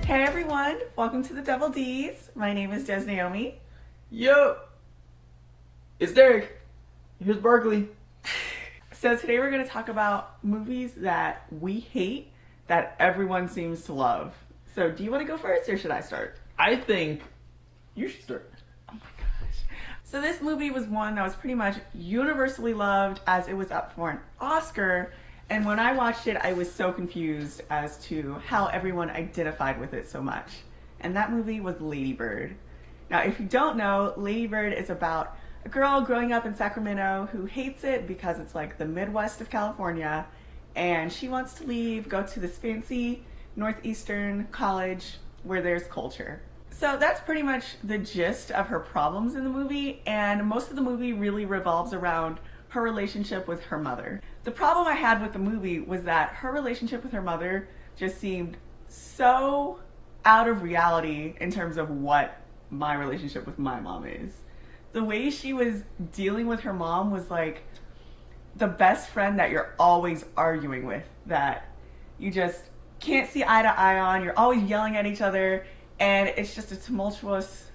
Hey everyone, welcome to the Double D's. My name is Des Naomi. Yo! It's Derek. Here's Barkley. So today we're going to talk about movies that we hate that everyone seems to love. So do you want to go first or should I start? I think you should start. Oh my gosh. So this movie was one that was pretty much universally loved as it was up for an Oscar. And when I watched it, I was so confused as to how everyone identified with it so much. And that movie was Lady Bird. Now, if you don't know, Lady Bird is about a girl growing up in Sacramento who hates it because it's like the Midwest of California. And she wants to leave, go to this fancy Northeastern college where there's culture. So that's pretty much the gist of her problems in the movie. And most of the movie really revolves around her relationship with her mother. The problem I had with the movie was that her relationship with her mother just seemed so out of reality in terms of what my relationship with my mom is. The way she was dealing with her mom was like the best friend that you're always arguing with, that you just can't see eye to eye on, you're always yelling at each other, and it's just a tumultuous.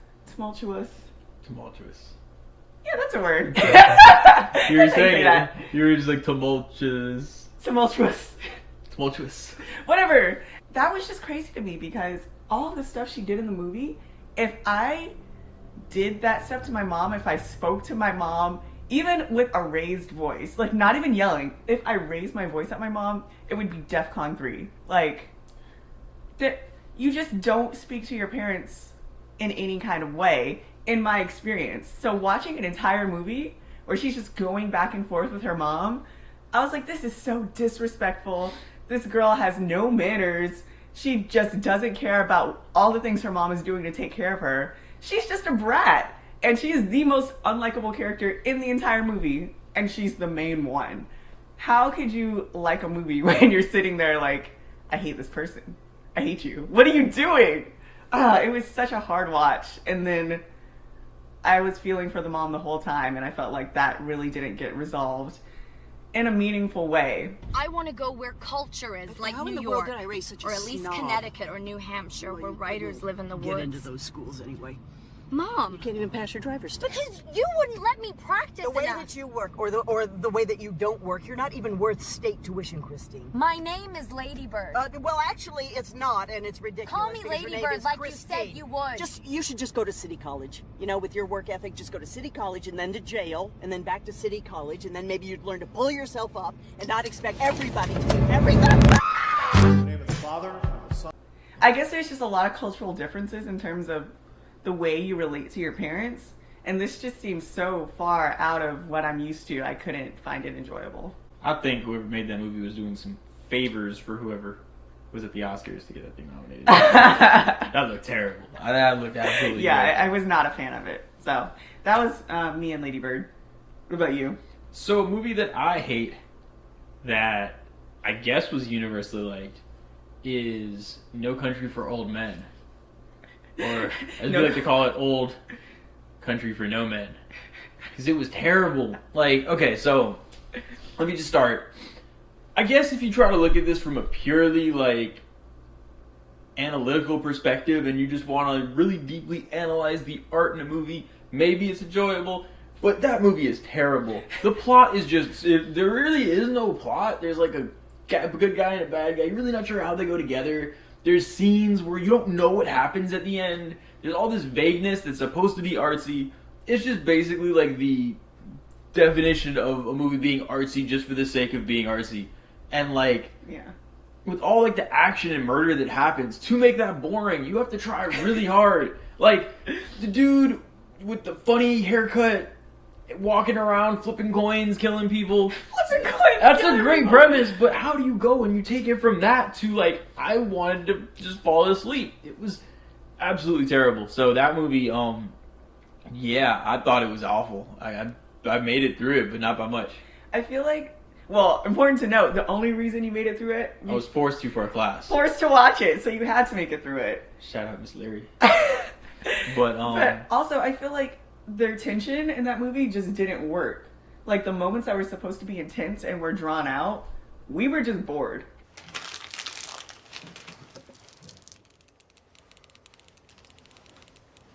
Yeah, that's a word. You were saying it. You were just like tumultuous. Whatever. That was just crazy to me because all of the stuff she did in the movie, if I did that stuff to my mom, if I spoke to my mom, even with a raised voice, like not even yelling, if I raised my voice at my mom, it would be DEFCON 3. Like, you just don't speak to your parents in any kind of way, in my experience. So watching an entire movie where she's just going back and forth with her mom, I was like, this is so disrespectful. This girl has no manners. She just doesn't care about all the things her mom is doing to take care of her. She's just a brat. And she is the most unlikable character in the entire movie. And she's the main one. How could you like a movie when you're sitting there like, I hate this person. I hate you. What are you doing? It was such a hard watch. And then I was feeling for the mom the whole time, and I felt like that really didn't get resolved in a meaningful way. I want to go where culture is, like How in New the world York, did I raise such a or at least snob? Connecticut or New Hampshire, where writers live in the Get woods. into those schools anyway. Mom, You can't even pass your driver's test. because you wouldn't let me practice The way enough. that you work, or the way that you don't work, you're not even worth state tuition, Christine. My name is Lady Bird. Well, actually, it's not, and it's ridiculous. Call me because your Lady name Bird is like Christine. you said you would. You should just go to City College. You know, with your work ethic, just go to City College and then to jail, and then back to City College, and then maybe you'd learn to pull yourself up and not expect everybody to do everything. In the name of the Father, and of the Son. I guess there's just a lot of cultural differences in terms of the way you relate to your parents. And this just seems so far out of what I'm used to, I couldn't find it enjoyable. I think whoever made that movie was doing some favors for whoever was at the Oscars to get that thing nominated. That looked terrible. That looked absolutely Yeah, terrible. I was not a fan of it. So that was me and Lady Bird. What about you? So a movie that I hate that I guess was universally liked is No Country for Old Men. Or as we like to call it, Old Country for No Men. Because it was terrible. Like, okay, so let me just start. I guess if you try to look at this from a purely, like, analytical perspective and you just want to really deeply analyze the art in a movie, maybe it's enjoyable. But that movie is terrible. The plot is just... There really is no plot. There's like a good guy and a bad guy. You're really not sure how they go together. There's scenes where you don't know what happens at the end. There's all this vagueness that's supposed to be artsy. It's just basically like the definition of a movie being artsy just for the sake of being artsy. And like... Yeah. With all like the action and murder that happens, to make that boring, you have to try really hard. Like, the dude with the funny haircut, walking around, flipping coins, killing people. That's a great premise, but how do you go when you take it from that to, like, I wanted to just fall asleep? It was absolutely terrible. So that movie, yeah, I thought it was awful. I made it through it, but not by much. I feel like, well, important to note, the only reason you made it through it, I was forced to for a class. forced to watch it, so you had to make it through it. Shout out Miss Larry. But also, I feel like their tension in that movie just didn't work. Like, the moments that were supposed to be intense and were drawn out, we were just bored.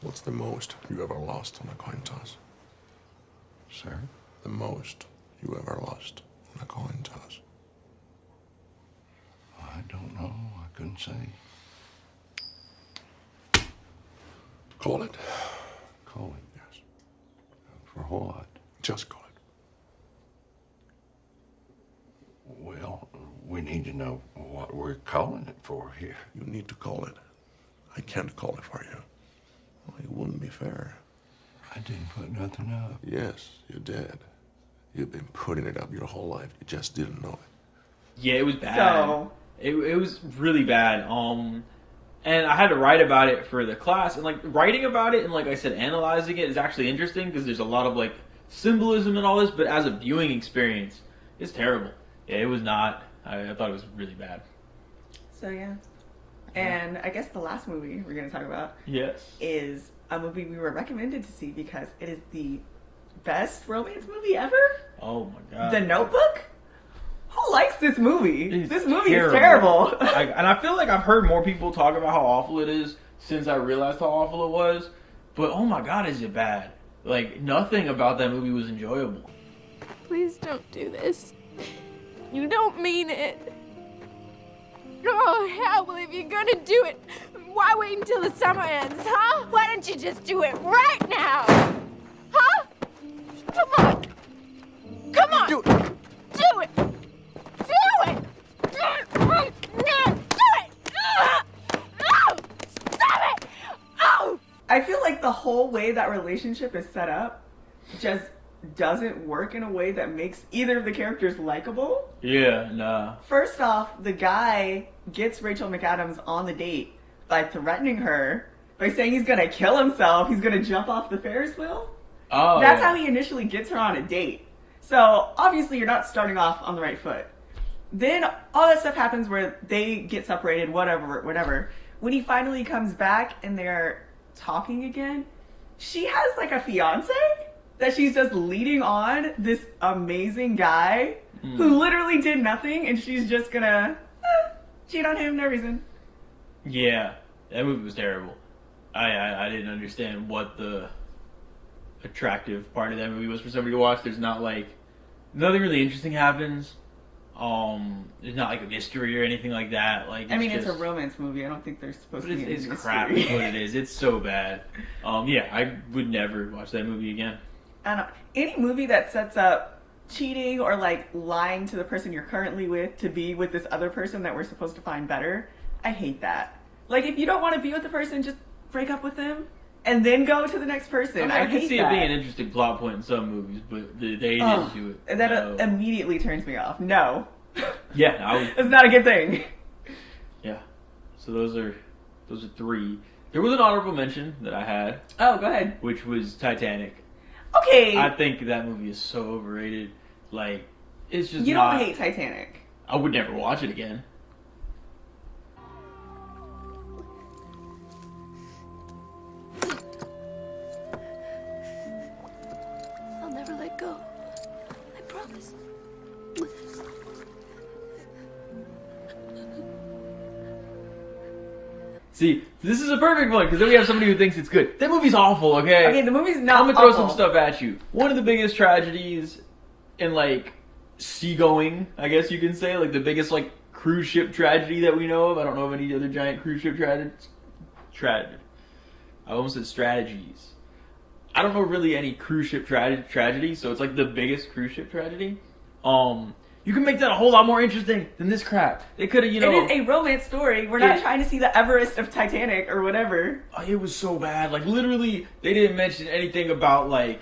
What's the most you ever lost on a coin toss? Sir? The most you ever lost on a coin toss? I don't know. I couldn't say. Call it. Call it. Yes. For what? Just call it. Well, we need to know what we're calling it for here. You need to call it. I can't call it for you. Well, it wouldn't be fair. I didn't put nothing up. Yes, you did. You've been putting it up your whole life. You just didn't know it. Yeah, it was bad. So It was really bad. And I had to write about it for the class, and like writing about it and like I said, analyzing it is actually interesting because there's a lot of like symbolism and all this. But as a viewing experience, it's terrible. Yeah, it was not. I thought it was really bad. So yeah. And I guess the last movie we're going to talk about Yes. is a movie we were recommended to see because it is the best romance movie ever. Oh my god. The Notebook? Who likes this movie? It's This movie is terrible. And I feel like I've heard more people talk about how awful it is since I realized how awful it was. But oh my god, is it bad? Like, nothing about that movie was enjoyable. Please don't do this. You don't mean it. Oh, hell, well, if you're gonna do it, why wait until the summer ends, huh? Why don't you just do it right now? Huh? Come on. Come on. Do it. Do it. Do it. Do it right now. Do it. Oh, stop it. Oh. I feel like the whole way that relationship is set up just doesn't work in a way that makes either of the characters likable. Yeah, nah. First off, the guy gets Rachel McAdams on the date by threatening her, by saying he's gonna kill himself, he's gonna jump off the Ferris wheel. Oh, That's yeah. how he initially gets her on a date. So obviously you're not starting off on the right foot. Then all that stuff happens where they get separated, whatever. When he finally comes back and they're talking again, she has like a fiance that she's just leading on this amazing guy who literally did nothing, and she's just gonna cheat on him, no reason. Yeah, that movie was terrible. I didn't understand what the attractive part of that movie was for somebody to watch. There's not like nothing really interesting happens. There's not like a mystery or anything like that. Like I mean, it's just, a romance movie. I don't think there's supposed but to be any it's mystery. crap. Is what it is. It's so bad. Yeah, I would never watch that movie again. I don't know. Any movie that sets up cheating or like lying to the person you're currently with to be with this other person that we're supposed to find better, I hate that. Like, if you don't want to be with the person, just break up with them and then go to the next person. I could hate see that. it being an interesting plot point in some movies, but they didn't do it. And that No. immediately turns me off. No. Yeah, I was. It's not a good thing. Yeah. So those are three. There was an honorable mention that I had, Oh, go ahead. which was Titanic. Okay. I think that movie is so overrated. Like, it's just You not. don't hate Titanic. I would never watch it again. I'll never let go. I promise. See, this is a perfect one because then we have somebody who thinks it's good. That movie's awful. Okay. Okay, the movie's not I'm gonna throw awful. some stuff at you. One of the biggest tragedies in like seagoing, I guess you can say, like the biggest like cruise ship tragedy that we know of. I don't know of any other giant cruise ship tragedies. I almost said strategies. I don't know really any cruise ship tragedy, so it's like the biggest cruise ship tragedy. You can make that a whole lot more interesting than this crap. They could have, you know. It is a romance story. We're not trying to see the Everest of Titanic or whatever. It was so bad. Like, literally, they didn't mention anything about, like,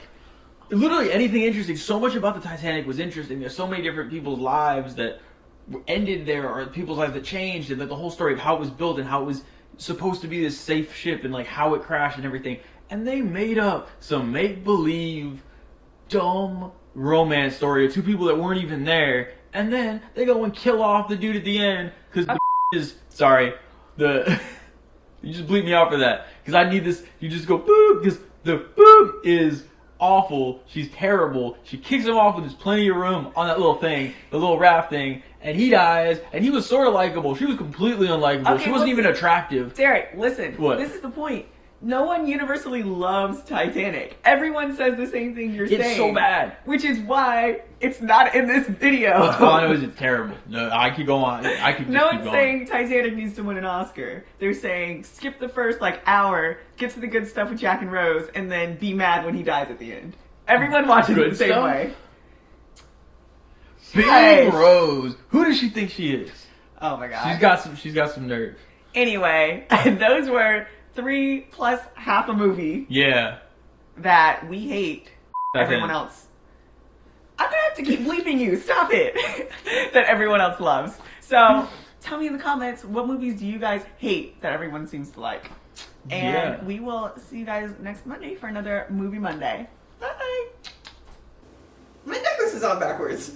literally anything interesting. So much about the Titanic was interesting. There's so many different people's lives that ended there, or people's lives that changed, and like the whole story of how it was built and how it was supposed to be this safe ship and like how it crashed and everything. And they made up some make-believe, dumb romance story of two people that weren't even there, and then they go and kill off the dude at the end because the is sorry the you just bleep me out for that because I need this. You just go boop because the boop is awful. She's terrible. She kicks him off when there's plenty of room on that little thing, the little raft thing, and he dies. And he was sort of likable. She was completely unlikable. Okay, she wasn't even attractive. Derek, listen. What? This is the point. no one universally loves Titanic. Everyone says the same thing you're saying. It's so bad. Which is why it's not in this video. All I know is it's terrible. No, I could go on. I could just No keep one's going. saying Titanic needs to win an Oscar. They're saying skip the first hour, get to the good stuff with Jack and Rose, and then be mad when he dies at the end. Everyone watches it Good the same stuff? way. Big Nice. Rose. Who does she think she is? Oh my god. She's got some nerve. Anyway, those were 3 plus half a movie Yeah. that we hate. That's Everyone it. else. I'm gonna have to keep bleeping you. Stop it. That everyone else loves. So tell me in the comments, what movies do you guys hate that everyone seems to like? And Yeah. we will see you guys next Monday for another Movie Monday. Bye. My necklace is on backwards.